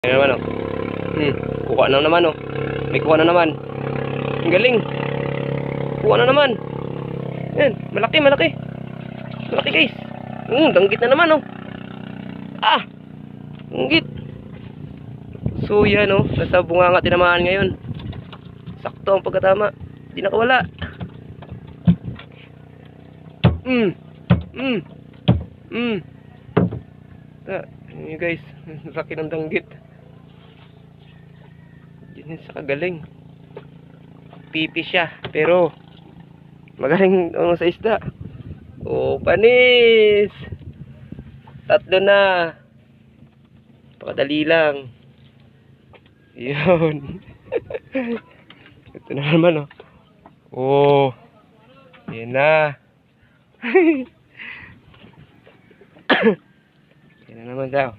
Ayan naman oh. Kuha na naman oh. May kuha na naman. Ang galing. Kuha na naman. Yan, malaki, malaki. Malaki guys. Danggit na naman oh. Ah! Danggit. So yan oh, nasa bunganga tinamaan ngayon. Sakto ang pagkatama. Di nakawala. Yun guys, laki ng danggit. Yun sa kagaling. Pipi siya, pero magaling sa isda. Oh, panis. 3 na. Pakadali lang. Yun. Ito na naman oh. Oh. Yan na. Yan na naman daw.